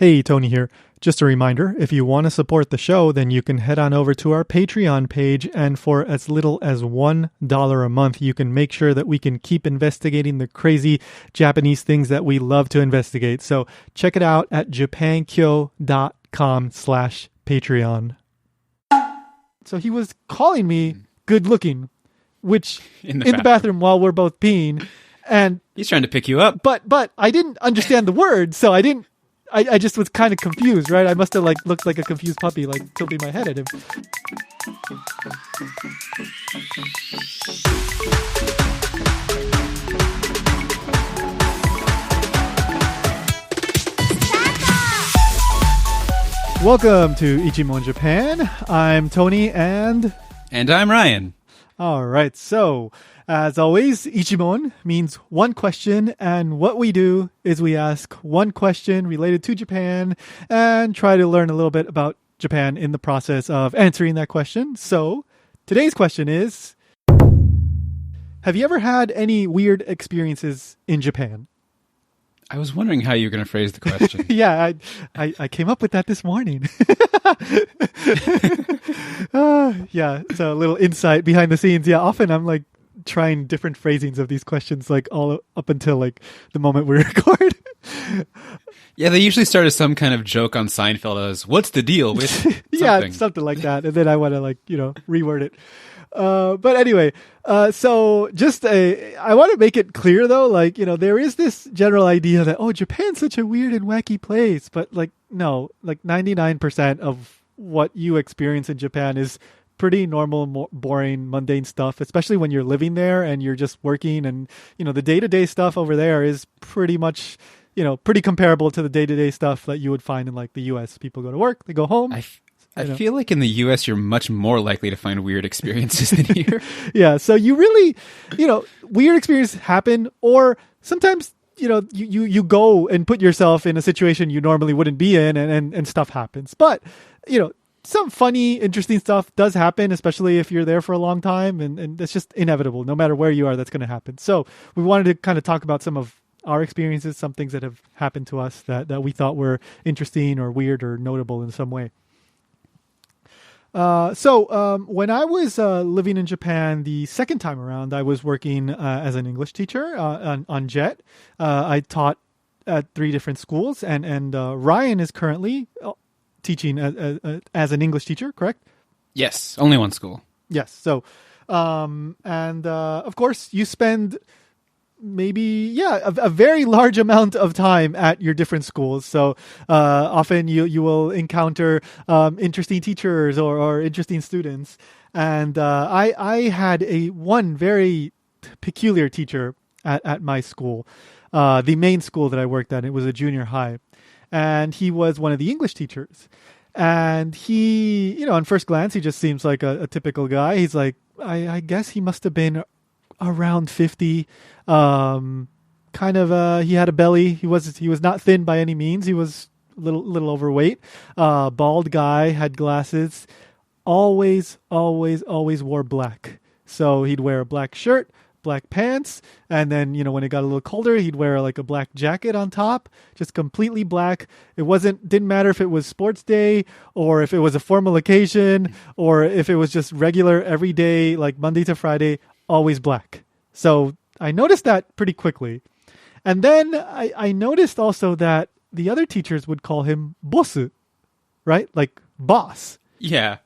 Hey, Tony here. Just a reminder, if you want to support the show, then you can head on over to our Patreon page, and for as little as $1 a month, you can make sure that we can keep investigating the crazy Japanese things that we love to investigate. So check it out at japankyo.com/Patreon. So he was calling me good looking, which in the bathroom while we're both peeing. And he's trying to pick you up. But I didn't understand the word, so I just was kind of confused, right? I must have looked like a confused puppy, tilting my head at him. Welcome to Ichimon Japan. I'm Tony and I'm Ryan. All right, so as always, Ichimon means one question, and what we do is we ask one question related to Japan and try to learn a little bit about Japan in the process of answering that question. So today's question is, have you ever had any weird experiences in Japan? I was wondering how you were going to phrase the question. Yeah, I came up with that this morning. Yeah, so a little insight behind the scenes. Yeah, often I'm trying different phrasings of these questions all up until the moment we record. Yeah, they usually start as some kind of joke on Seinfeld as, what's the deal with something? Yeah, something like that. And then I want to reword it. But anyway, so I want to make it clear though, there is this general idea that, Japan's such a weird and wacky place, but no, 99% of what you experience in Japan is pretty normal, boring, mundane stuff, especially when you're living there and you're just working, and, the day-to-day stuff over there is pretty much, pretty comparable to the day-to-day stuff that you would find in the US. People go to work, they go home. I feel like in the U.S. you're much more likely to find weird experiences than here. Yeah, so you really, weird experiences happen, or sometimes, you go and put yourself in a situation you normally wouldn't be in, and stuff happens. But, some funny, interesting stuff does happen, especially if you're there for a long time, and it's just inevitable. No matter where you are, that's going to happen. So we wanted to kind of talk about some of our experiences, some things that have happened to us that we thought were interesting or weird or notable in some way. So when I was living in Japan the second time around, I was working as an English teacher on JET. I taught at 3 different schools, and Ryan is currently teaching as an English teacher, correct? Yes, only one school. Yes. So, of course, you spend maybe a very large amount of time at your different schools. So often you will encounter interesting teachers or interesting students. And I had one very peculiar teacher at my school, the main school that I worked at. It was a junior high, and he was one of the English teachers. And he, on first glance, he just seems like a typical guy. He's I guess he must have been around 50. He had a belly. He was not thin by any means. He was a little overweight. Bald guy, had glasses. Always wore black. So he'd wear a black shirt, black pants, and then, when it got a little colder, he'd wear a black jacket on top, just completely black. It didn't matter if it was sports day or if it was a formal occasion or if it was just regular everyday, Monday to Friday, always black. So I noticed that pretty quickly. And then I noticed also that the other teachers would call him bossu, right? Boss. Yeah.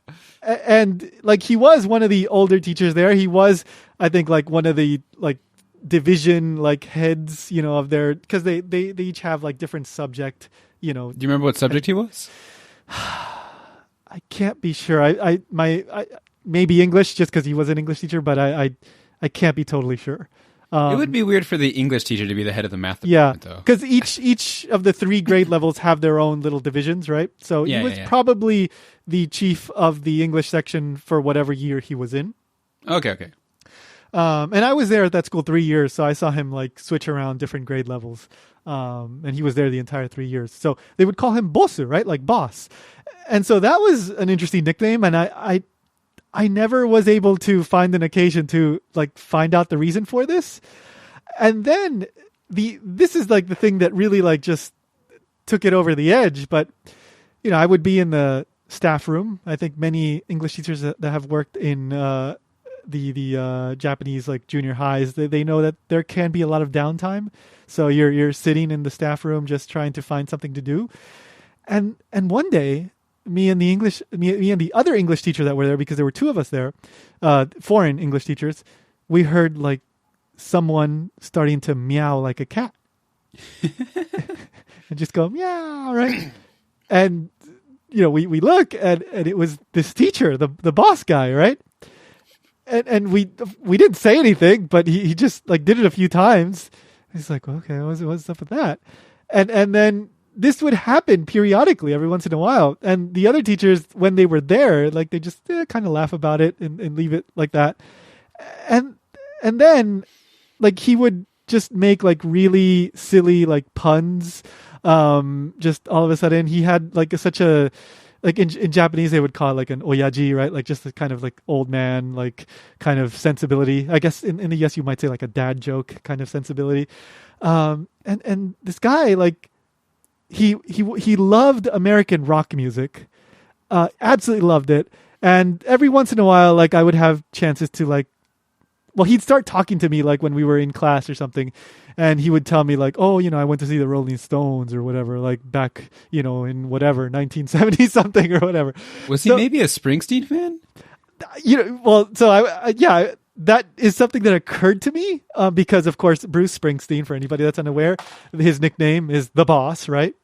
And he was one of the older teachers there. He was, I think, one of the division heads, of their, because they each have different subject, Do you remember what subject he was? I can't be sure. I maybe English, just because he was an English teacher, but I can't be totally sure. It would be weird for the English teacher to be the head of the math department, though. Because each of the 3 grade levels have their own little divisions, right? So he was probably the chief of the English section for whatever year he was in. Okay. And I was there at that school 3 years, so I saw him switch around different grade levels. And he was there the entire 3 years. So they would call him bossu, right? Boss. And so that was an interesting nickname, and I never was able to find an occasion to find out the reason for this. And then this is the thing that really just took it over the edge. But, I would be in the staff room. I think many English teachers that have worked in the Japanese like junior highs, they know that there can be a lot of downtime. So you're sitting in the staff room just trying to find something to do. And one day, me and the other English teacher that were there, because there were two of us there, foreign English teachers, we heard like someone starting to meow like a cat. And just go meow, right? And we look and it was this teacher, the boss guy, right? And we didn't say anything, but he just like did it a few times. He's like, okay, what's up with that? And then this would happen periodically every once in a while. And the other teachers, when they were there, like they just kind of laugh about it and leave it like that. And then like he would just make like really silly like puns. Just all of a sudden he had like such a, like in Japanese they would call it like an oyaji, right? Like just a kind of like old man, like kind of sensibility. I guess in the US you might say like a dad joke kind of sensibility. And this guy, like he loved American rock music, absolutely loved it. And every once in a while, like I would have chances to like, well, he'd start talking to me like when we were in class or something, and he would tell me like, oh, I went to see the Rolling Stones or whatever, like back, in whatever, 1970 something or whatever. Was he maybe a Springsteen fan? Well, so I that is something that occurred to me because, of course, Bruce Springsteen, for anybody that's unaware, his nickname is The Boss, right?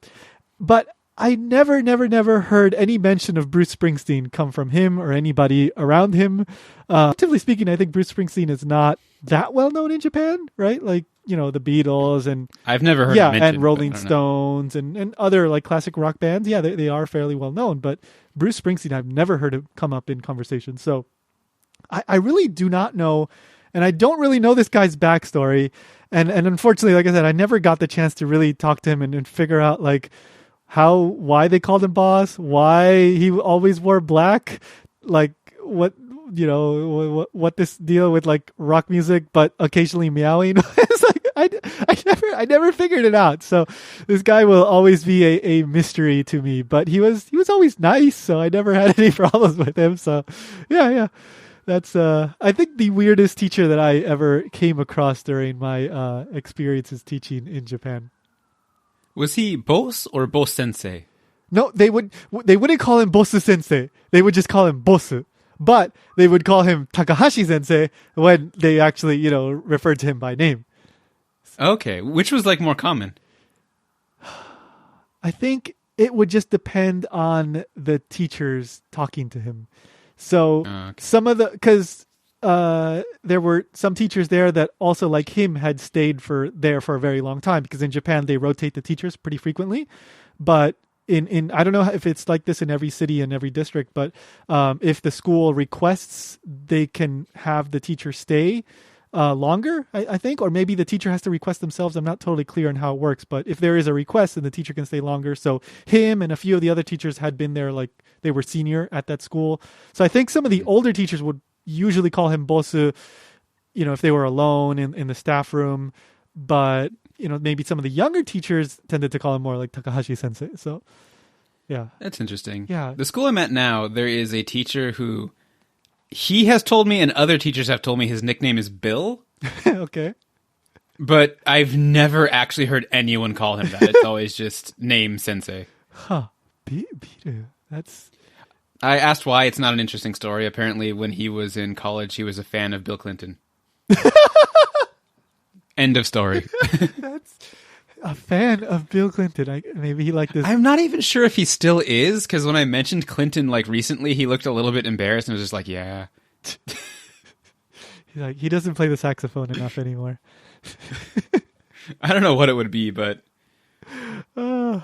But I never heard any mention of Bruce Springsteen come from him or anybody around him. Relatively speaking, I think Bruce Springsteen is not that well known in Japan, right? Like, the Beatles and I've never heard of and Rolling Stones and other like classic rock bands. Yeah, they are fairly well known, but Bruce Springsteen, I've never heard him come up in conversation. So I really do not know, and I don't really know this guy's backstory. And unfortunately, like I said, I never got the chance to really talk to him and figure out like why they called him boss, why he always wore black, like what this deal with like rock music, but occasionally meowing. It's like I never figured it out. So this guy will always be a mystery to me, but he was always nice. So I never had any problems with him. So yeah. That's I think the weirdest teacher that I ever came across during my experiences teaching in Japan. Was he boss or boss sensei? No, they wouldn't call him boss sensei. They would just call him boss. But they would call him Takahashi sensei when they actually, referred to him by name. Okay, which was like more common? I think it would just depend on the teachers talking to him. So okay. Because there were some teachers there that also like him had stayed there for a very long time, because in Japan they rotate the teachers pretty frequently. But in I don't know if it's like this in every city and every district, but if the school requests, they can have the teacher stay longer, I think, or maybe the teacher has to request themselves. I'm not totally clear on how it works, but if there is a request, then the teacher can stay longer. So him and a few of the other teachers had been there, like they were senior at that school. So I think some of the older teachers would usually call him bosu, if they were alone in the staff room. But, maybe some of the younger teachers tended to call him more like Takahashi sensei. So, yeah. That's interesting. Yeah. The school I'm at now, there is a teacher who he has told me and other teachers have told me his nickname is Bill. Okay. But I've never actually heard anyone call him that. It's always just name sensei. Huh. Biru. That's... I asked why. It's not an interesting story. Apparently, when he was in college, he was a fan of Bill Clinton. End of story. That's a fan of Bill Clinton. Maybe he liked this. I'm not even sure if he still is, because when I mentioned Clinton like recently, he looked a little bit embarrassed and was just like, yeah. He's like, he doesn't play the saxophone enough anymore. I don't know what it would be, but... Huh.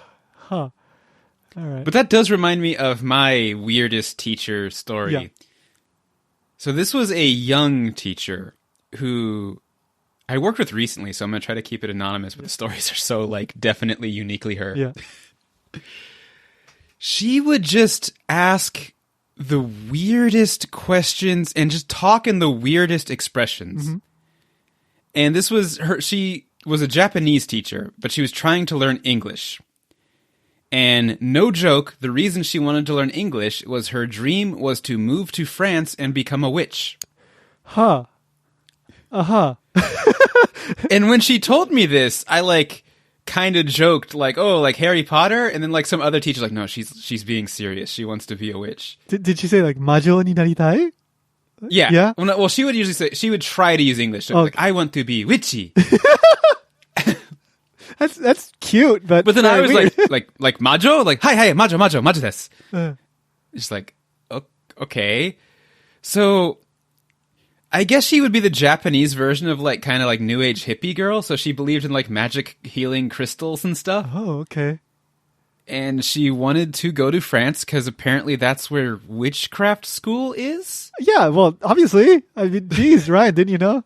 All right. But that does remind me of my weirdest teacher story. Yeah. So this was a young teacher who I worked with recently, so I'm going to try to keep it anonymous, but the stories are so like definitely uniquely her. Yeah. She would just ask the weirdest questions and just talk in the weirdest expressions. Mm-hmm. And this was her. She was a Japanese teacher, but she was trying to learn English. And no joke, the reason she wanted to learn English was her dream was to move to France and become a witch. Huh. Uh-huh. And when she told me this, I like kind of joked like, "Oh, like Harry Potter?" And then like some other teacher's like, "No, she's being serious. She wants to be a witch." Did she say like Majo ni naritai? Yeah. Yeah. Well, she would usually say, she would try to use English. So like, I want to be witchy. That's cute, but then I was weird. like Majo, like hi Majo desu. Just like okay. So I guess she would be the Japanese version of like kind of like new age hippie girl. So she believed in like magic healing crystals and stuff. Oh, okay. And she wanted to go to France because apparently that's where witchcraft school is. Yeah, well, obviously. I mean, geez, Ryan, didn't you know?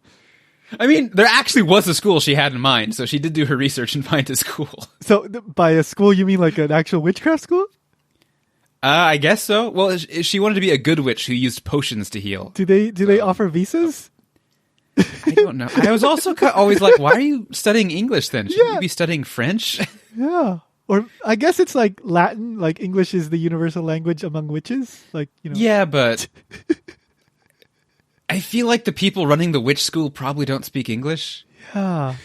I mean, there actually was a school she had in mind, so she did do her research and find a school. So by a school, you mean like an actual witchcraft school? I guess so. Well, she wanted to be a good witch who used potions to heal. Do they offer visas? I don't know. I was also always like, why are you studying English then? Shouldn't you be studying French? Yeah. Or I guess it's like Latin, like English is the universal language among witches. Like, you know. Yeah, but I feel like the people running the witch school probably don't speak English. Yeah.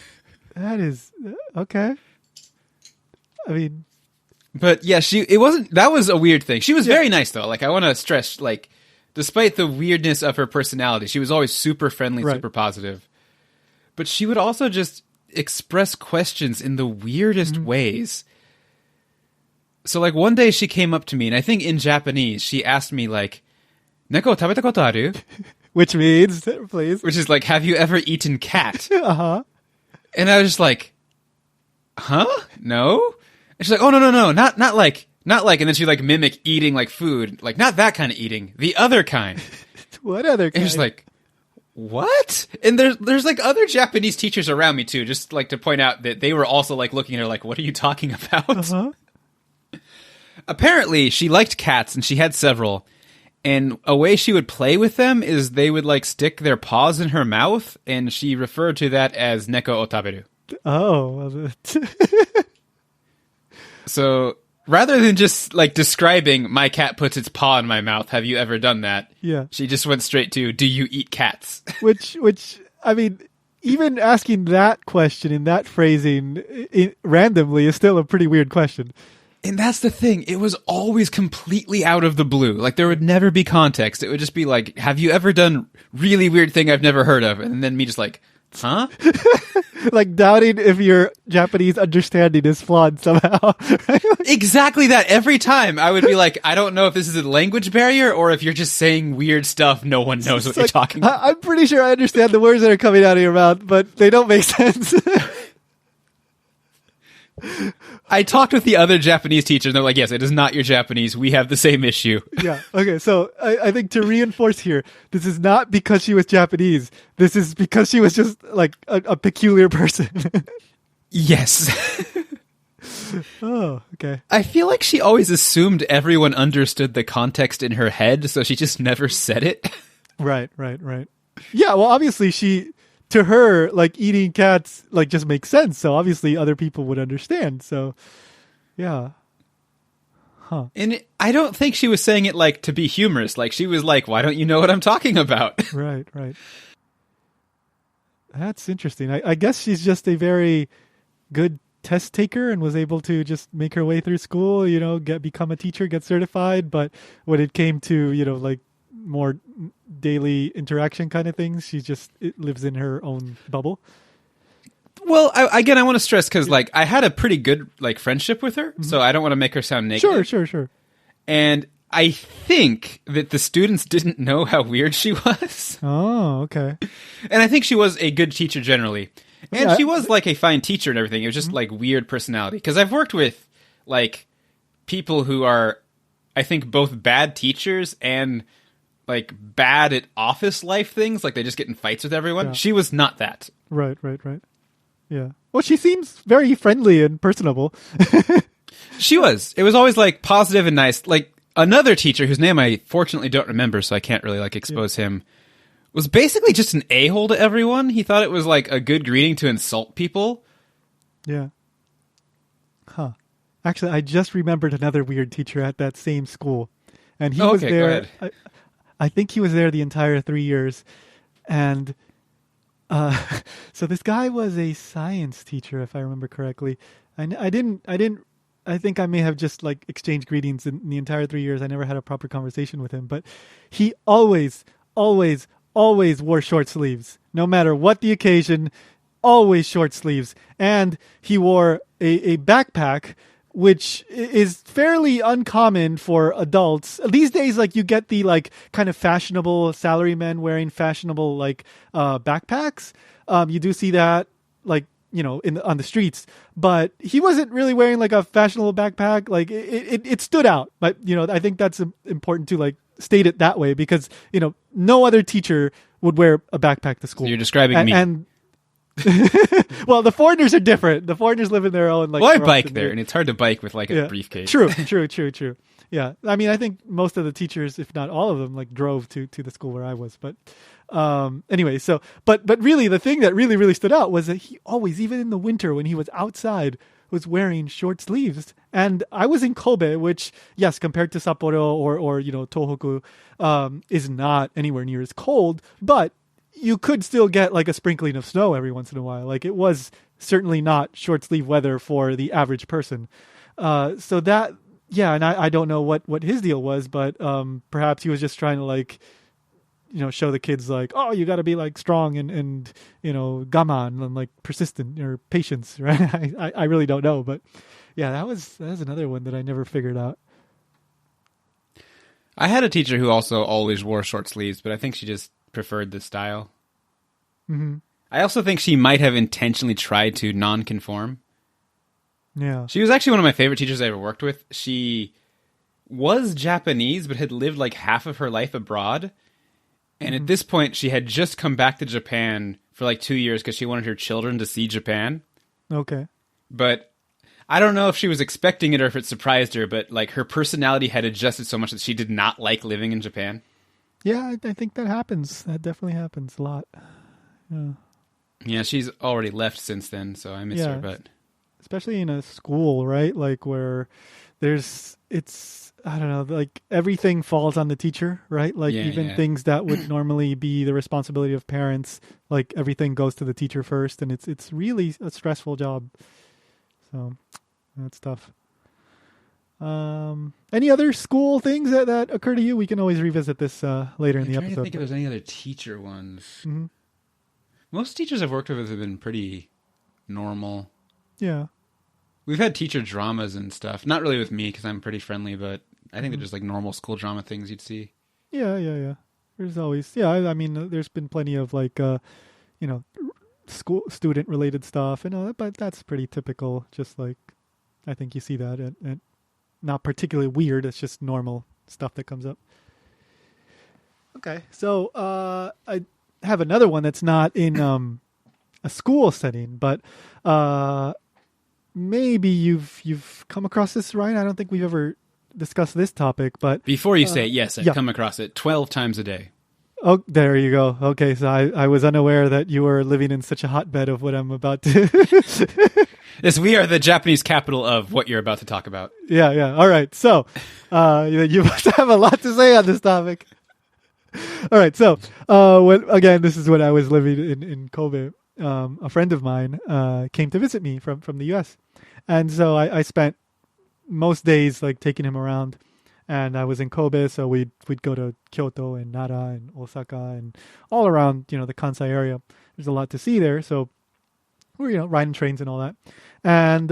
That is okay. I mean, but yeah, that was a weird thing. She was very nice though. Like I want to stress, like, despite the weirdness of her personality, she was always super friendly, super positive. But she would also just express questions in the weirdest ways. So like one day she came up to me and I think in Japanese, she asked me like, Neko tabeta koto aru? Which means, please. Which is like, have you ever eaten cat? Uh-huh. And I was just like, huh? No? And she's like, oh, no, not like, and then she like mimic eating like food, like not that kind of eating, the other kind. What other kind? And she's like, what? And there's like other Japanese teachers around me too, just like to point out that they were also like looking at her like, what are you talking about? Uh-huh. Apparently she liked cats and she had several. And a way she would play with them is they would like stick their paws in her mouth, and she referred to that as neko o taberu. Oh. So rather than just like describing my cat puts its paw in my mouth, have you ever done that? Yeah. She just went straight to, do you eat cats? Which I mean, even asking that question in that phrasing randomly is still a pretty weird question. And that's the thing. It was always completely out of the blue. Like, there would never be context. It would just be like, have you ever done really weird thing I've never heard of? And then me just like, huh? Like doubting if your Japanese understanding is flawed somehow. Exactly that. Every time I would be like, I don't know if this is a language barrier or if you're just saying weird stuff no one knows what you're talking about. I'm pretty sure I understand the words that are coming out of your mouth, but they don't make sense. I talked with the other Japanese teachers, and they're like, yes, it is not your Japanese. We have the same issue. Yeah. Okay. So I think to reinforce here, this is not because she was Japanese. This is because she was just like a peculiar person. Yes. Oh, okay. I feel like she always assumed everyone understood the context in her head, so she just never said it. Right. Yeah. Well, obviously to her, like eating cats, like just makes sense. So obviously other people would understand. So, yeah. Huh. And I don't think she was saying it like to be humorous. Like she was like, why don't you know what I'm talking about? Right. That's interesting. I guess she's just a very good test taker and was able to just make her way through school, become a teacher, get certified. But when it came to, like more daily interaction kind of things, it lives in her own bubble. Well, I want to stress because like I had a pretty good like friendship with her, so I don't want to make her sound negative. Sure. And I think that the students didn't know how weird she was. Oh, okay. And I think she was a good teacher generally. And she was like a fine teacher and everything. It was just like weird personality. Because I've worked with like people who are, I think, both bad teachers and like bad at office life things. Like they just get in fights with everyone. Yeah. She was not that. Right. Yeah. Well, she seems very friendly and personable. She was. It was always like positive and nice. Like another teacher whose name I fortunately don't remember, so I can't really like expose him, was basically just an a-hole to everyone. He thought it was like a good greeting to insult people. Yeah. Huh. Actually, I just remembered another weird teacher at that same school, and he was there. I think he was there the entire 3 years, and so this guy was a science teacher, if I remember correctly. I think I may have just like exchanged greetings in the entire 3 years. I never had a proper conversation with him, but he always wore short sleeves, no matter what the occasion. Always short sleeves, and he wore a backpack, which is fairly uncommon for adults these days. Like you get the like kind of fashionable salarymen wearing fashionable like backpacks. You do see that like on the streets, but he wasn't really wearing like a fashionable backpack. Like it stood out, but I think that's important to like state it that way because no other teacher would wear a backpack to school. So you're describing me. And well, the foreigners are different. The foreigners live in their own like. Well, I bike there, and it's hard to bike with like a briefcase. True. Yeah, I mean, I think most of the teachers, if not all of them, like drove to the school where I was. But anyway, so but really, the thing that really stood out was that he always, even in the winter when he was outside, was wearing short sleeves. And I was in Kobe, which yes, compared to Sapporo or Tohoku, is not anywhere near as cold, but you could still get like a sprinkling of snow every once in a while. Like it was certainly not short sleeve weather for the average person. So that, yeah. And I don't know what his deal was, but perhaps he was just trying to like, show the kids like, oh, you got to be like strong and gaman and like persistent or patience. Right. I really don't know, but yeah, that was another one that I never figured out. I had a teacher who also always wore short sleeves, but I think she just preferred the style. Mm-hmm. I also think she might have intentionally tried to non-conform. Yeah. She was actually one of my favorite teachers I ever worked with. She was Japanese, but had lived like half of her life abroad. And at this point, she had just come back to Japan for like 2 years because she wanted her children to see Japan. Okay. But I don't know if she was expecting it or if it surprised her, but like her personality had adjusted so much that she did not like living in Japan. Yeah, I think that happens. That definitely happens a lot. Yeah, she's already left since then, so I miss her. But especially in a school, right? Like where it's I don't know, like everything falls on the teacher, right? Like things that would normally be the responsibility of parents, like everything goes to the teacher first, and it's really a stressful job. So that's tough. Any other school things that occur to you? We can always revisit this later in the episode. I'm trying to think if there's any other teacher ones. Mm-hmm. Most teachers I've worked with have been pretty normal. Yeah. We've had teacher dramas and stuff. Not really with me because I'm pretty friendly, but I think they're just like normal school drama things you'd see. Yeah. There's always, I mean, there's been plenty of like, school student related stuff and all that, but that's pretty typical. Just like, I think you see that at not particularly weird. It's just normal stuff that comes up. Okay. So, I have another one that's not in, a school setting, but, maybe you've come across this, Ryan. I don't think we've ever discussed this topic, but before you say it, yes, I've come across it 12 times a day. Oh, there you go. Okay, so I was unaware that you were living in such a hotbed of what I'm about to. Yes, we are the Japanese capital of what you're about to talk about. Yeah. All right. So, you must have a lot to say on this topic. All right. So, this is when I was living in Kobe. A friend of mine came to visit me from the U.S. And so I spent most days like taking him around. And I was in Kobe, so we'd go to Kyoto and Nara and Osaka and all around, the Kansai area. There's a lot to see there. So we're, riding trains and all that. And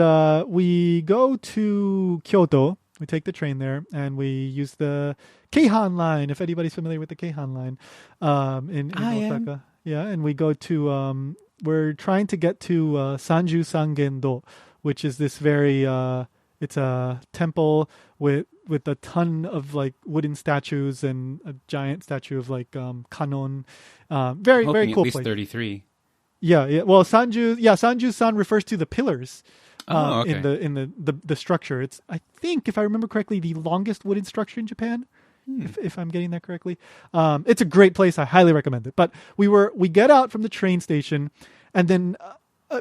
we go to Kyoto. We take the train there, and we use the Keihan line, if anybody's familiar with the Keihan line in Osaka. Yeah, and we go to... we're trying to get to Sanjūsangen-dō, which is this very... it's a temple with a ton of like wooden statues and a giant statue of like Kanon. Very very cool at least place. 33. Yeah. Well, Sanju-san refers to the pillars okay. in the structure. It's, I think, if I remember correctly, the longest wooden structure in Japan. If I'm getting that correctly. It's a great place. I highly recommend it. But we get out from the train station, and then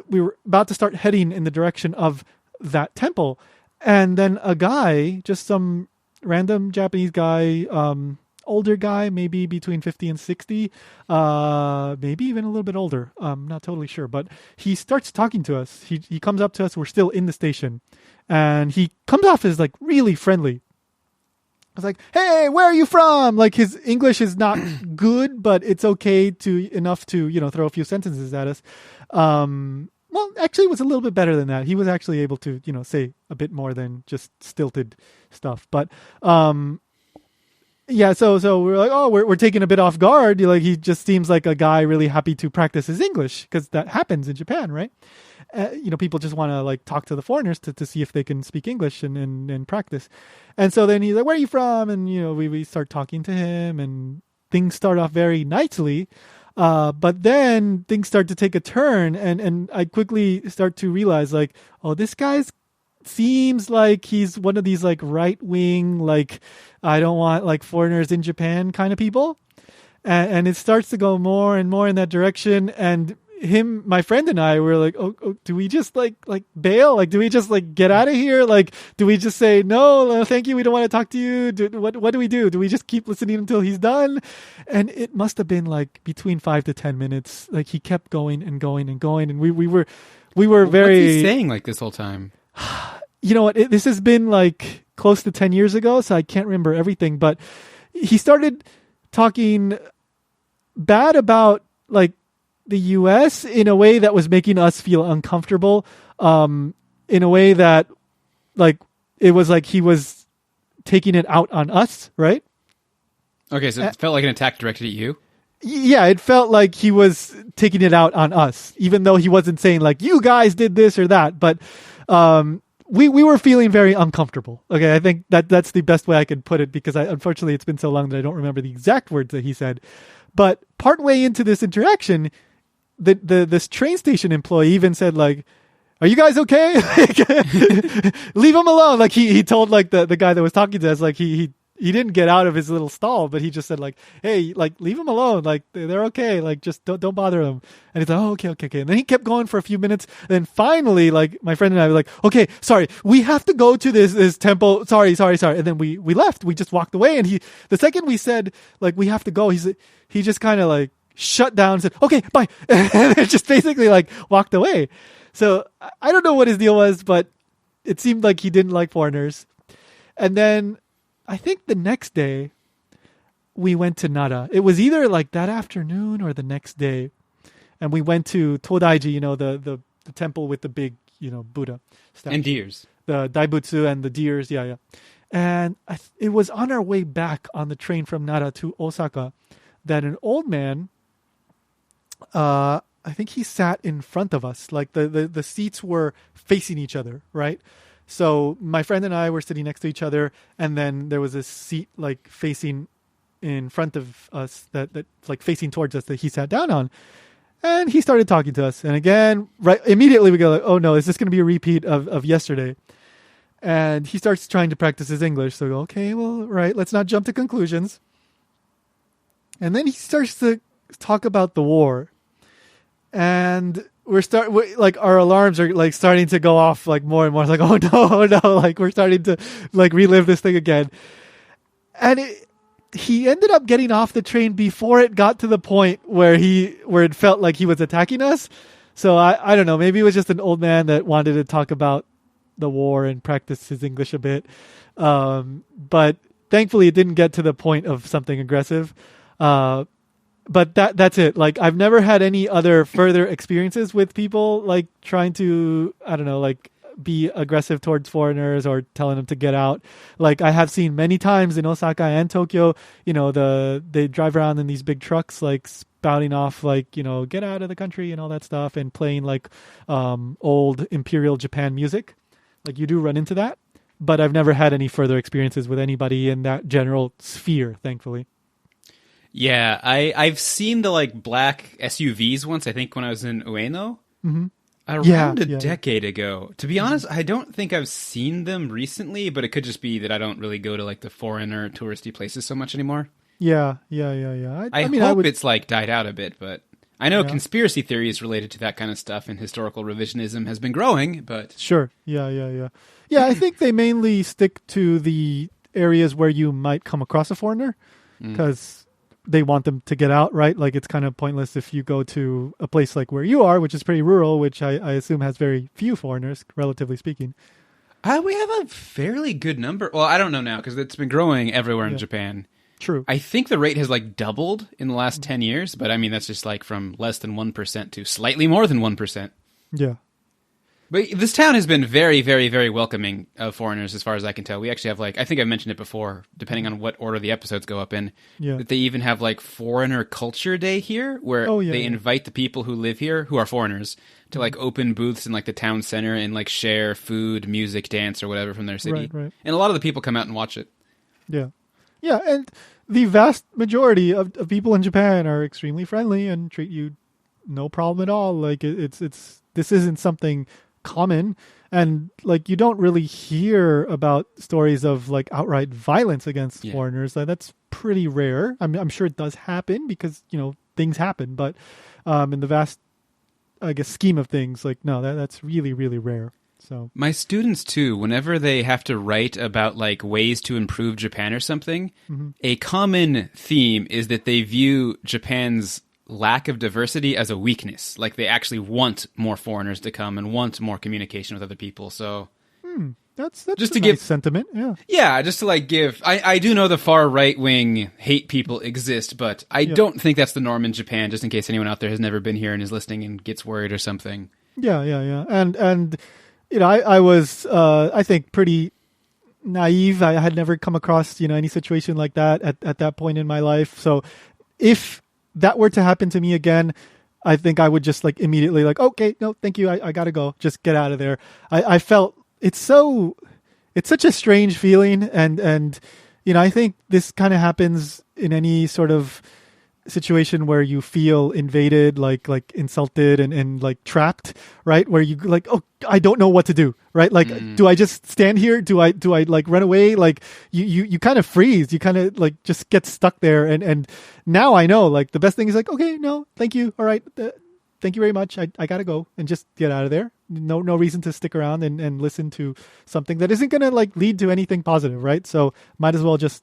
we were about to start heading in the direction of that temple. And then a guy, just some random Japanese guy, older guy, maybe between 50 and 60, maybe even a little bit older. I'm not totally sure, but he starts talking to us. He comes up to us. We're still in the station, and he comes off as like really friendly. I was like, "Hey, where are you from?" Like his English is not good, but it's okay enough to throw a few sentences at us. Well, actually, it was a little bit better than that. He was actually able to say a bit more than just stilted stuff. But yeah, so we're like, oh, we're taken a bit off guard. Like he just seems like a guy really happy to practice his English, because that happens in Japan, right? People just want to like talk to the foreigners to see if they can speak English and practice. And so then he's like, "Where are you from?" And we start talking to him, and things start off very nicely. But then things start to take a turn, and I quickly start to realize like, oh, this guy's seems like he's one of these like right wing, like I don't want like foreigners in Japan kind of people. And it starts to go more and more in that direction. And my friend and I were like, oh, do we just like bail? Like, do we just like get out of here? Like, do we just say, no, thank you, we don't want to talk to you? What do we do? Do we just keep listening until he's done? And it must have been like between 5 to 10 minutes. Like he kept going and going and going. And we were very... What's he saying like this whole time? You know what? This has been like close to 10 years ago, so I can't remember everything. But he started talking bad about like the U.S. in a way that was making us feel uncomfortable, in a way that like it was like he was taking it out on us, right? Okay, so it felt like an attack directed at you? Yeah, it felt like he was taking it out on us, even though he wasn't saying like, you guys did this or that. But we were feeling very uncomfortable. Okay, I think that's the best way I could put it, because unfortunately it's been so long that I don't remember the exact words that he said. But partway into this interaction, this train station employee even said like, "Are you guys okay? Leave him alone." Like he told like the guy that was talking to us, like he didn't get out of his little stall, but he just said like, "Hey, like leave him alone. Like they're okay. Like just don't bother them." And he's like, "Oh, okay." And then he kept going for a few minutes. And then finally, like my friend and I were like, "Okay, sorry, we have to go to this temple. Sorry." And then we left. We just walked away. And the second we said like we have to go, he just kind of like shut down and said, "Okay, bye." And just basically like walked away. So I don't know what his deal was, but it seemed like he didn't like foreigners. And then I think the next day we went to Nara. It was either like that afternoon or the next day. And we went to Todaiji, the temple with the big, Buddha statue. And deers. The Daibutsu and the deers. Yeah. And it was on our way back on the train from Nara to Osaka that an old man, I think he sat in front of us. Like the seats were facing each other, right? So my friend and I were sitting next to each other, and then there was a seat like facing in front of us that like facing towards us that he sat down on. And he started talking to us. And again, right immediately we go like, "Oh no, is this going to be a repeat of yesterday?" And he starts trying to practice his English. So we go, "Okay, well, right, let's not jump to conclusions." And then he starts to talk about the war. And like our alarms are like starting to go off like more and more. It's like, oh no, like we're starting to like relive this thing again. And he ended up getting off the train before it got to the point where it felt like he was attacking us. So I don't know, maybe it was just an old man that wanted to talk about the war and practice his English a bit. But thankfully it didn't get to the point of something aggressive. But that's it. Like I've never had any other further experiences with people like trying to, I don't know, like be aggressive towards foreigners or telling them to get out. Like I have seen many times in Osaka and Tokyo, they drive around in these big trucks, like spouting off like, get out of the country and all that stuff, and playing like old Imperial Japan music. Like you do run into that, but I've never had any further experiences with anybody in that general sphere, thankfully. Yeah, I've seen the like black SUVs once, I think when I was in Ueno. Mm-hmm. Around a decade ago. To be honest, I don't think I've seen them recently, but it could just be that I don't really go to like the foreigner touristy places so much anymore. Yeah. I mean, hope it's like died out a bit, but I know conspiracy theories related to that kind of stuff and historical revisionism has been growing, but... Sure, yeah. Yeah, I think they mainly stick to the areas where you might come across a foreigner because they want them to get out, right? Like it's kind of pointless if you go to a place like where you are, which is pretty rural, which I assume has very few foreigners, relatively speaking. We have a fairly good number. Well, I don't know now because it's been growing everywhere in Japan. True. I think the rate has like doubled in the last 10 years, but I mean, that's just like from less than 1% to slightly more than 1%. Yeah. But this town has been very, very, very welcoming of foreigners as far as I can tell. We actually have like, I think I mentioned it before, depending on what order the episodes go up in, that they even have like Foreigner Culture Day here, where they invite the people who live here, who are foreigners, to like open booths in like the town center and like share food, music, dance, or whatever from their city. Right. And a lot of the people come out and watch it. Yeah. Yeah, and the vast majority of people in Japan are extremely friendly and treat you no problem at all. Like it's this isn't something common, and like you don't really hear about stories of like outright violence against foreigners. Like that's pretty rare. I'm sure it does happen because things happen, but in the vast, I guess, scheme of things, like no, that's really, really rare. So my students too, whenever they have to write about like ways to improve Japan or something, a common theme is that they view Japan's lack of diversity as a weakness. Like they actually want more foreigners to come and want more communication with other people. So that's just a to nice give sentiment. Yeah, just to like give. I do know the far right wing hate people exist, but I don't think that's the norm in Japan. Just in case anyone out there has never been here and is listening and gets worried or something. Yeah. And I was I think pretty naive. I had never come across any situation like that at that point in my life. So if that were to happen to me again, I think I would just like immediately like, okay, no, thank you. I gotta go. Just get out of there. I felt it's such a strange feeling. And I think this kind of happens in any sort of situation where you feel invaded, like insulted and like trapped, right? Where you like, oh, I don't know what to do, right? Like, do I just stand here? Do I like run away? Like you kind of freeze. You kind of like just get stuck there. And now I know like the best thing is like, okay, no, thank you. All right. Thank you very much. I gotta go and just get out of there. No reason to stick around and listen to something that isn't going to like lead to anything positive, right? So might as well just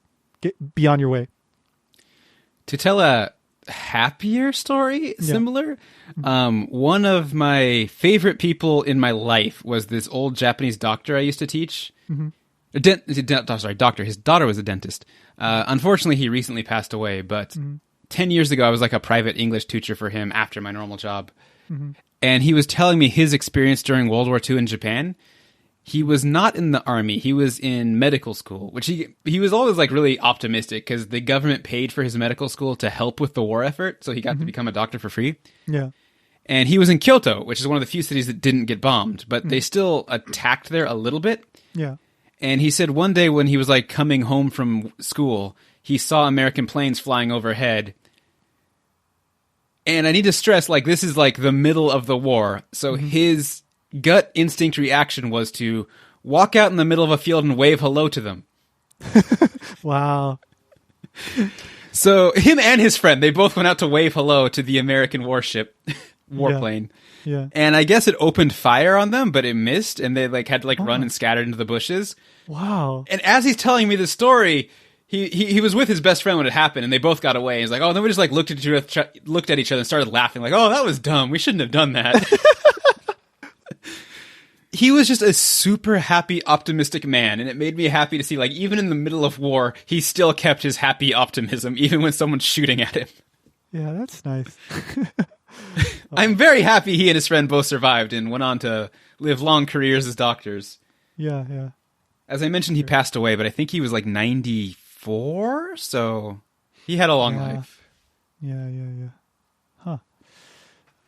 be on your way. To tell a happier story, similar, one of my favorite people in my life was this old Japanese doctor I used to teach. Doctor. His daughter was a dentist. Unfortunately, he recently passed away, but 10 years ago, I was like a private English tutor for him after my normal job. And he was telling me his experience during World War II in Japan. He was not in the army. He was in medical school, which he was always like really optimistic because the government paid for his medical school to help with the war effort. So he got to become a doctor for free. Yeah. And he was in Kyoto, which is one of the few cities that didn't get bombed, but they still attacked there a little bit. Yeah. And he said one day when he was like coming home from school, he saw American planes flying overhead. And I need to stress, like, this is like the middle of the war. So his gut instinct reaction was to walk out in the middle of a field and wave hello to them. Wow. So him and his friend, they both went out to wave hello to the American warplane. Yeah. And I guess it opened fire on them, but it missed, and they like had to like run and scatter into the bushes. Wow. And as he's telling me the story, he was with his best friend when it happened, and they both got away. He's like, oh, then we just like looked at each other and started laughing, like, oh, that was dumb. We shouldn't have done that. He was just a super happy, optimistic man, and it made me happy to see, like, even in the middle of war, he still kept his happy optimism, even when someone's shooting at him. Yeah, that's nice. I'm very happy he and his friend both survived and went on to live long careers as doctors. Yeah. As I mentioned, he passed away, but I think he was like 94, so he had a long life. Yeah. Huh.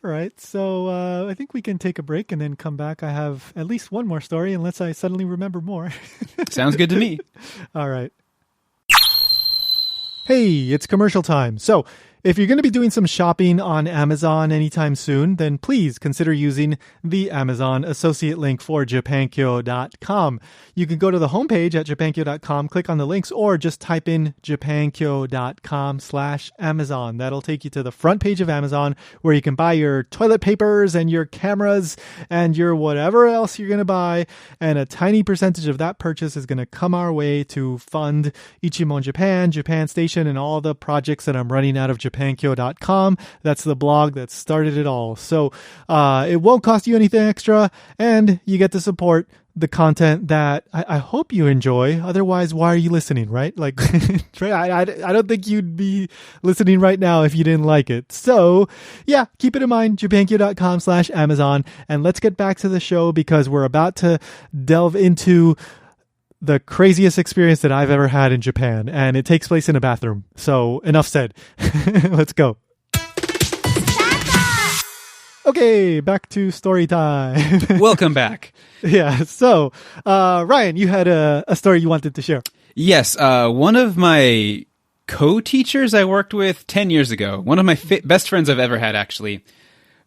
All right, so I think we can take a break and then come back. I have at least one more story, unless I suddenly remember more. Sounds good to me. All right. Hey, it's commercial time. So If you're going to be doing some shopping on Amazon anytime soon, then please consider using the Amazon associate link for japankyo.com. You can go to the homepage at japankyo.com, click on the links, or just type in japankyo.com/Amazon. That'll take you to the front page of Amazon where you can buy your toilet papers and your cameras and your whatever else you're going to buy. And a tiny percentage of that purchase is going to come our way to fund Ichimon Japan, Japan Station, and all the projects that I'm running out of japankyo.com. That's the blog that started it all. So it won't cost you anything extra, and you get to support the content that I hope you enjoy. Otherwise, why are you listening, right? Like, I don't think you'd be listening right now if you didn't like it. So yeah, keep it in mind, japankyo.com/Amazon. And let's get back to the show because we're about to delve into the craziest experience that I've ever had in Japan, and it takes place in a bathroom. So enough said. Let's go. Okay, back to story time. Welcome back. Yeah, so Ryan, you had a story you wanted to share. Yes, one of my co-teachers I worked with 10 years ago, one of my best friends I've ever had actually,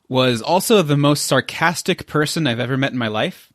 was also the most sarcastic person I've ever met in my life.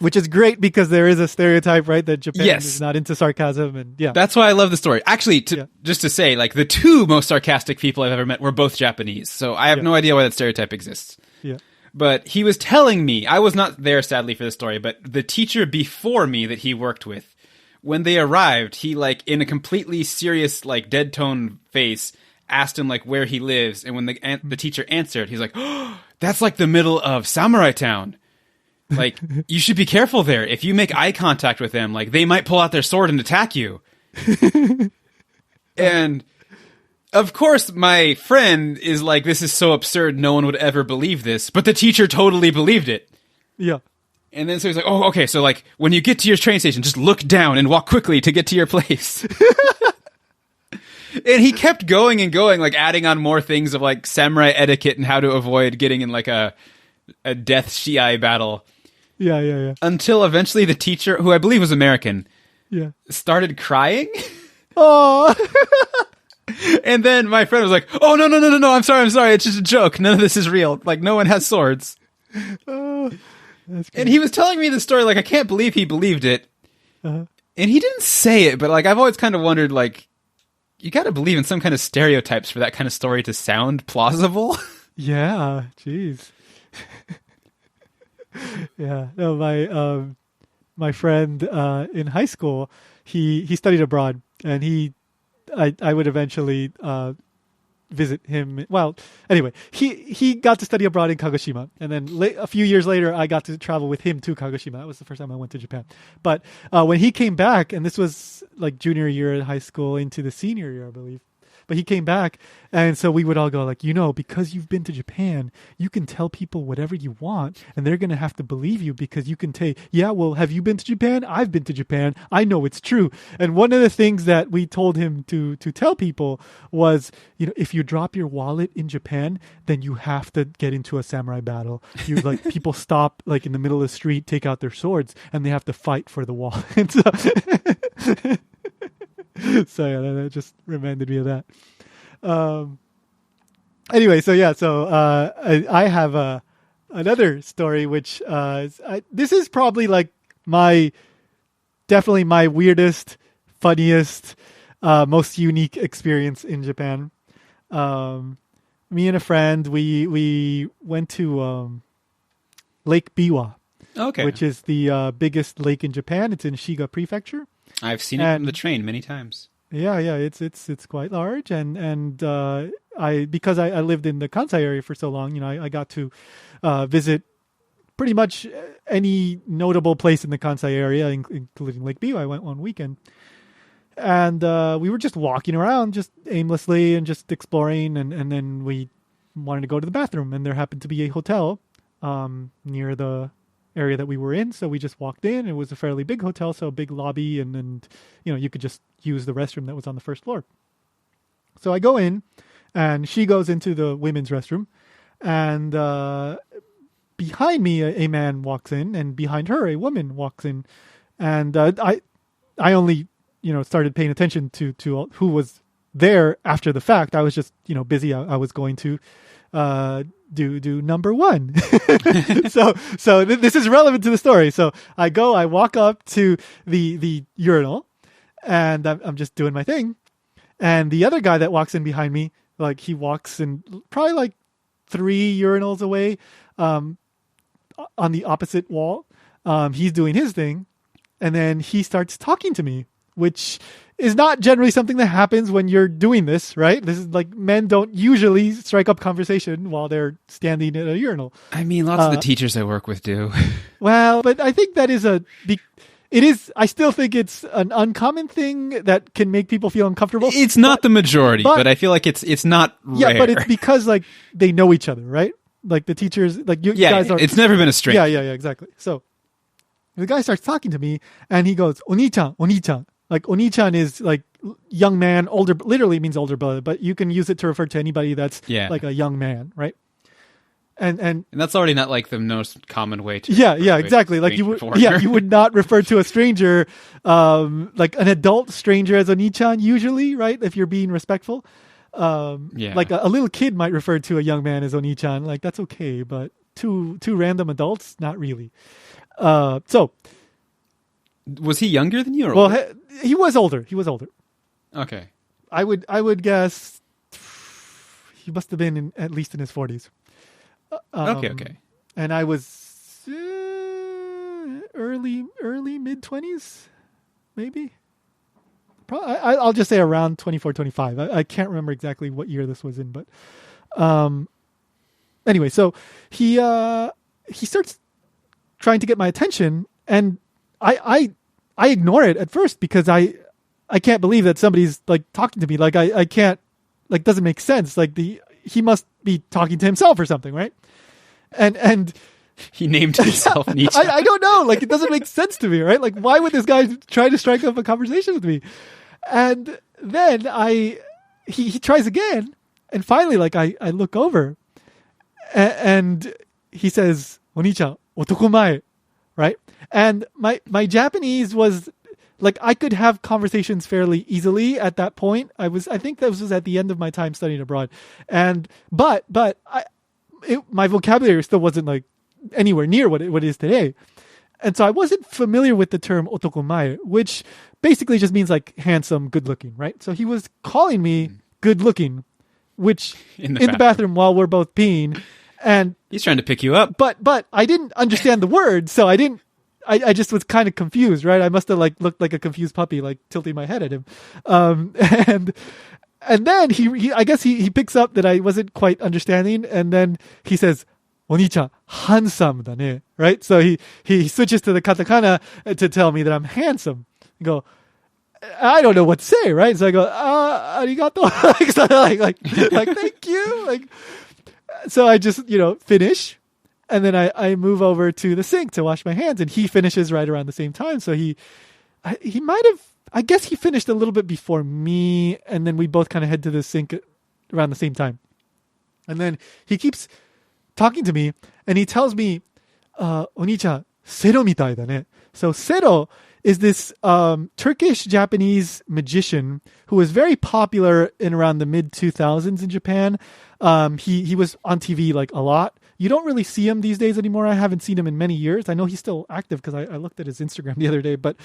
Which is great because there is a stereotype, right, that Japan is not into sarcasm, and yeah. That's why I love the story. Actually, just to say, like, the two most sarcastic people I've ever met were both Japanese, so I have no idea why that stereotype exists. Yeah. But he was telling me, I was not there sadly for the story, but the teacher before me that he worked with, when they arrived, he, like, in a completely serious, like, dead tone face, asked him, like, where he lives, and when the teacher answered, he's like, oh, that's like the middle of Samurai Town. Like, you should be careful there. If you make eye contact with them, like, they might pull out their sword and attack you. And, of course, my friend is like, this is so absurd, no one would ever believe this. But the teacher totally believed it. Yeah. And then so he's like, oh, okay, so, like, when you get to your train station, just look down and walk quickly to get to your place. And he kept going and going, like, adding on more things of, like, samurai etiquette and how to avoid getting in, like, a death shiai battle. Yeah. Until eventually the teacher, who I believe was American, started crying. Oh. And then my friend was like, oh, no, I'm sorry. It's just a joke. None of this is real. Like, no one has swords. Oh, that's good. And he was telling me the story, like, I can't believe he believed it. Uh-huh. And he didn't say it, but, like, I've always kind of wondered, like, you got to believe in some kind of stereotypes for that kind of story to sound plausible. Yeah, jeez. Yeah, no, my friend in high school, he studied abroad, and I would eventually visit him. Well, anyway, he got to study abroad in Kagoshima, and then a few years later, I got to travel with him to Kagoshima. That was the first time I went to Japan. But when he came back, and this was like junior year in high school into the senior year, I believe. But he came back, and so we would all go like, because you've been to Japan, you can tell people whatever you want, and they're going to have to believe you because you can say, yeah, well, have you been to Japan? I've been to Japan. I know it's true. And one of the things that we told him to tell people was, if you drop your wallet in Japan, then you have to get into a samurai battle. People stop like in the middle of the street, take out their swords, and they have to fight for the wallet. So yeah, that just reminded me of that. Anyway, I have another story, which this is probably like definitely my weirdest, funniest, most unique experience in Japan. Me and a friend, we went to Lake Biwa, which is the biggest lake in Japan. It's in Shiga Prefecture. I've seen it from the train many times. Yeah, it's quite large, and because I lived in the Kansai area for so long, I got to visit pretty much any notable place in the Kansai area, including Lake Biwa. I went one weekend, and we were just walking around, just aimlessly and just exploring, and then we wanted to go to the bathroom, and there happened to be a hotel near the area that we were in, so we just walked in. It was a fairly big hotel, so a big lobby, and you could just use the restroom that was on the first floor. So I go in, and she goes into the women's restroom, and behind me a man walks in, and behind her a woman walks in, and I only started paying attention to who was there after the fact. I was just, busy. I was going to do number one. So this is relevant to the story. So I walk up to the urinal, and I'm just doing my thing. And the other guy that walks in behind me, like he walks in probably like 3 urinals away, on the opposite wall. He's doing his thing, and then he starts talking to me, which is not generally something that happens when you're doing this, right? This is like, men don't usually strike up conversation while they're standing in a urinal. I mean, lots of the teachers I work with do. Well, but I think that is I still think it's an uncommon thing that can make people feel uncomfortable. It's not the majority, but I feel like it's not rare. Yeah, but it's because like they know each other, right? Like the teachers, like you guys are. It's never been a stranger. Yeah, exactly. So the guy starts talking to me, and he goes, "Oni-chan, Oni-chan." Like Oni-chan is like young man, older. Literally means older brother, but you can use it to refer to anybody that's like a young man, right? And that's already not like the most common way to. Yeah, exactly. Like you would not refer to a stranger, like an adult stranger, as Oni-chan usually, right? If you're being respectful. Like a little kid might refer to a young man as Oni-chan. Like that's okay, but two random adults, not really. So was he younger than you? Or well, he was older. Okay. I would guess he must have been at least in his 40s. Okay. And I was early mid 20s, maybe. Probably, I'll just say around 24, 25. I can't remember exactly what year this was in, but anyway, so he starts trying to get my attention, and I ignore it at first because I can't believe that somebody's like talking to me. Like I can't, like, doesn't make sense. Like he must be talking to himself or something, right? And he named himself Nietzsche. I don't know. Like it doesn't make sense to me, right? Like why would this guy try to strike up a conversation with me? And then he tries again, and finally, like I look over, and he says, "Oni-chan, otokomae," right? And my Japanese was like, I could have conversations fairly easily at that point. I think that was at the end of my time studying abroad, but my vocabulary still wasn't like anywhere near what it is today. And so I wasn't familiar with the term otokomae, which basically just means like handsome, good looking, right? So he was calling me good looking, which in the bathroom while we're both peeing, and he's trying to pick you up. But I didn't understand the word, so I just was kind of confused, right? I must have like looked like a confused puppy, like tilting my head at him. And then he I guess he picks up that I wasn't quite understanding, and then he says, "Oni-chan, handsome da ne," right? So he switches to the katakana to tell me that I'm handsome. I go, I don't know what to say, right? So I go, arigato, like thank you, like. So I just finish, and then I move over to the sink to wash my hands, and he finishes right around the same time. So he might have, I guess he finished a little bit before me, and then we both kind of head to the sink around the same time. And then he keeps talking to me, and he tells me, "Oni-chan, sero mitai da ne." So sero is this Turkish-Japanese magician who was very popular in around the mid-2000s in Japan. He was on TV like a lot. You don't really see him these days anymore. I haven't seen him in many years. I know he's still active because I looked at his Instagram the other day. But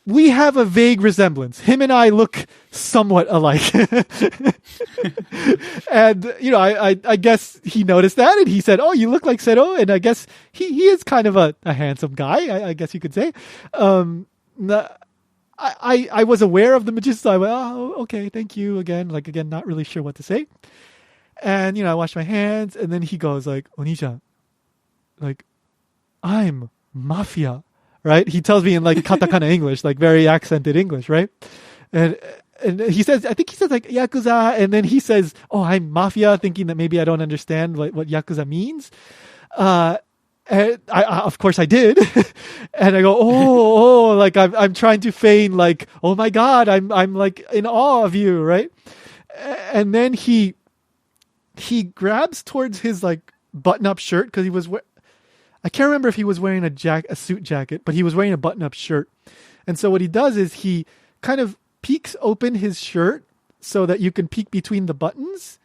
we have a vague resemblance. Him and I look somewhat alike. And, I guess he noticed that, and he said, "Oh, you look like Sero." And I guess he is kind of a handsome guy, I guess you could say. I was aware of the magician, so I went, "Oh, okay, thank you." Again, not really sure what to say. And, I wash my hands, and then he goes like, "Oni-chan, like, I'm mafia." Right? He tells me in like katakana English, like very accented English, right? And he says, I think he says like yakuza, and then he says, "Oh, I'm mafia," thinking that maybe I don't understand what yakuza means. And I of course I did. And I go, oh, like I'm trying to feign like, "Oh my God, I'm like in awe of you," right? And then he grabs towards his like button-up shirt, because he was I can't remember if he was wearing a suit jacket, but he was wearing a button-up shirt. And so what he does is he kind of peeks open his shirt so that you can peek between the buttons,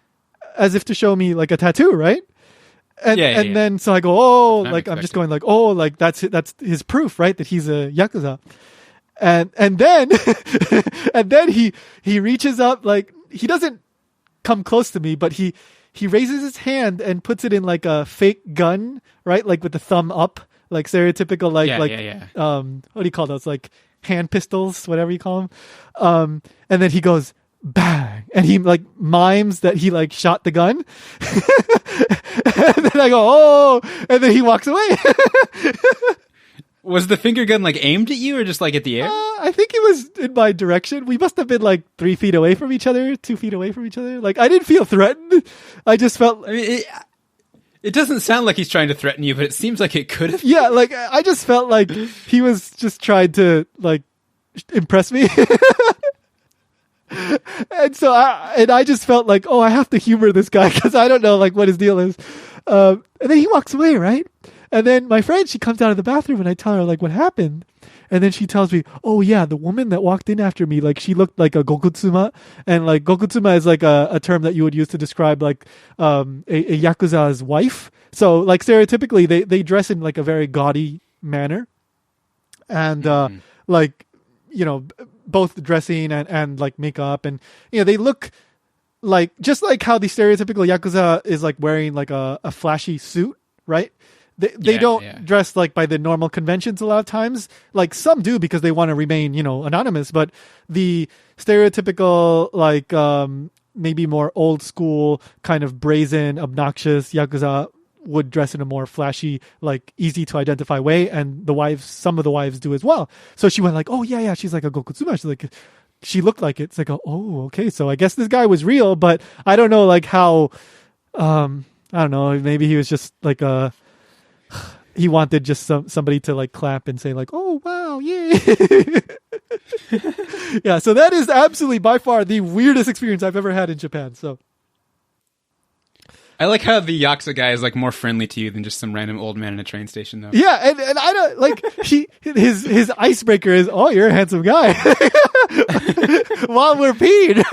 as if to show me like a tattoo, right? And then so I go, oh, like I'm just going like, oh, like that's his proof, right, that he's a yakuza. And then and then he reaches up, like he doesn't come close to me, but he raises his hand and puts it in like a fake gun, right, like with the thumb up, like stereotypical what do you call those, like hand pistols, whatever you call them. And then he goes bang, and he like mimes that he like shot the gun. And then I go, oh, and then he walks away. Was the finger gun like aimed at you or just like at the air? I think it was in my direction. We must have been like 3 feet away from each other, 2 feet away from each other. Like I didn't feel threatened. I just felt. I mean, it doesn't sound like he's trying to threaten you, but it seems like it could have. Yeah, like I just felt like he was just trying to like impress me. And so I just felt like, oh, I have to humor this guy because I don't know like what his deal is. And then he walks away, right? And then my friend, she comes out of the bathroom and I tell her like what happened. And then she tells me, oh yeah, the woman that walked in after me, like she looked like a gokutsuma. And like gokutsuma is like a term that you would use to describe like a yakuza's wife. So like stereotypically they dress in like a very gaudy manner. And like, you know, both dressing and like makeup, and you know they look like just like how the stereotypical yakuza is like wearing like a flashy suit, right? They don't dress like by the normal conventions a lot of times. Like some do because they want to remain, you know, anonymous, but the stereotypical like maybe more old school kind of brazen, obnoxious yakuza would dress in a more flashy, like easy to identify way, and some of the wives do as well. So she went like, oh yeah, she's like a gokutsuma. She's like, she looked like it. It's like, oh, okay. So I guess this guy was real, but I don't know like how, I don't know, maybe he was just like he wanted just somebody to like clap and say like, oh wow, yay. Yeah, so that is absolutely by far the weirdest experience I've ever had in Japan. So I like how the yakuza guy is like more friendly to you than just some random old man in a train station, though. Yeah, and I don't like his icebreaker is, oh, you're a handsome guy. While we're peed.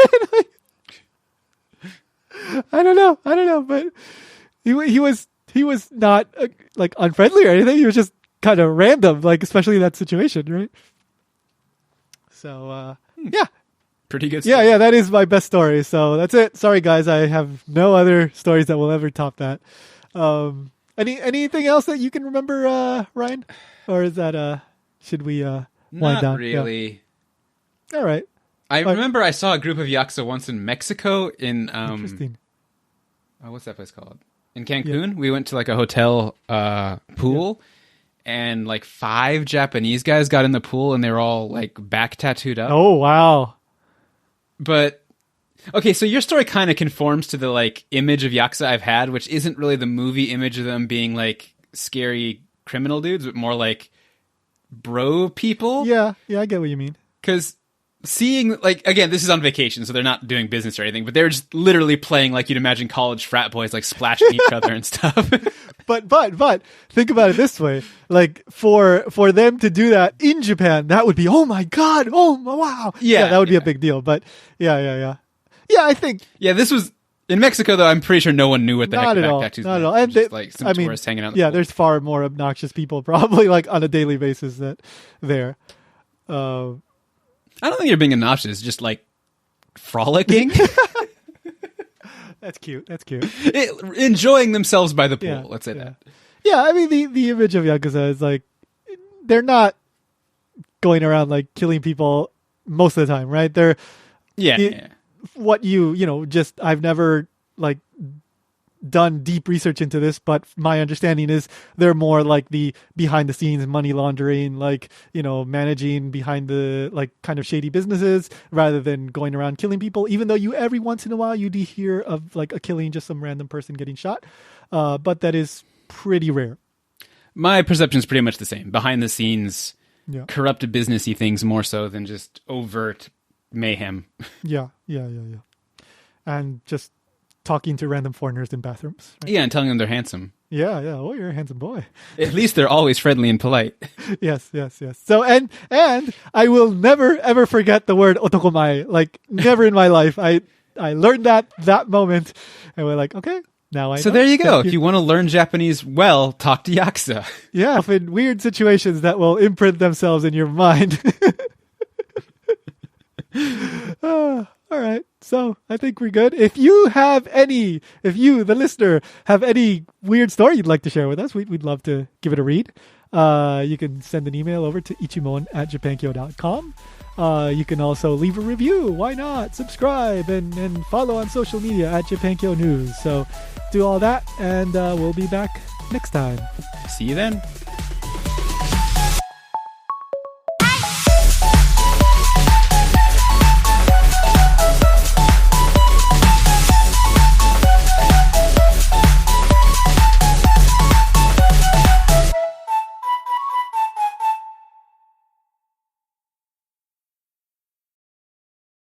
I don't know, but he was not like unfriendly or anything. He was just kind of random, like especially in that situation, right? So yeah. Pretty good story. Yeah, that is my best story. So that's it. Sorry, guys. I have no other stories that will ever top that. Anything else that you can remember, Ryan? Or is that, should we wind down? Not really. Yeah. All right. I remember I saw a group of yakuza once in Mexico in... Interesting. Oh, what's that place called? In Cancun. Yeah. We went to like a hotel pool. Yeah. And like 5 Japanese guys got in the pool and they were all like back tattooed up. Oh, wow. But okay, so your story kind of conforms to the like image of yakuza I've had, which isn't really the movie image of them being like scary criminal dudes, but more like bro people. Yeah, I get what you mean. Because seeing like, again, this is on vacation, so they're not doing business or anything, but they're just literally playing like you'd imagine college frat boys like splashing each other and stuff. But think about it this way: like for them to do that in Japan, that would be, oh my god, oh wow, yeah, that would be a big deal. But yeah, I think this was in Mexico though. I'm pretty sure no one knew what the heck back tattoos were. Not at all. And just, like some tourists hanging out. Yeah, there's far more obnoxious people probably like on a daily basis that there. I don't think you're being obnoxious, just like frolicking. That's cute. Enjoying themselves by the pool. Let's say that. Yeah, I mean the image of yakuza is like they're not going around like killing people most of the time, right? They're what you know. Just I've never like done deep research into this, but my understanding is they're more like the behind the scenes money laundering, like, you know, managing behind the like kind of shady businesses rather than going around killing people, even though you every once in a while you do hear of like a killing, just some random person getting shot, but that is pretty rare. My perception is pretty much the same. Behind the scenes, corrupt businessy things more so than just overt mayhem. Yeah. And just talking to random foreigners in bathrooms. Right? Yeah, and telling them they're handsome. Yeah. Oh, you're a handsome boy. At least they're always friendly and polite. Yes. So, and I will never, ever forget the word otokomae. Like, never in my life. I learned that moment, and we're like, okay, now I know. So there you go. If you want to learn Japanese well, talk to Yakuza. Yeah, often weird situations that will imprint themselves in your mind. All right. So I think we're good. If you, the listener, have any weird story you'd like to share with us, we'd love to give it a read. You can send an email over to ichimon@japankyo.com. You can also leave a review. Why not? Subscribe and follow on social media at Japankyo News. So do all that, and we'll be back next time. See you then.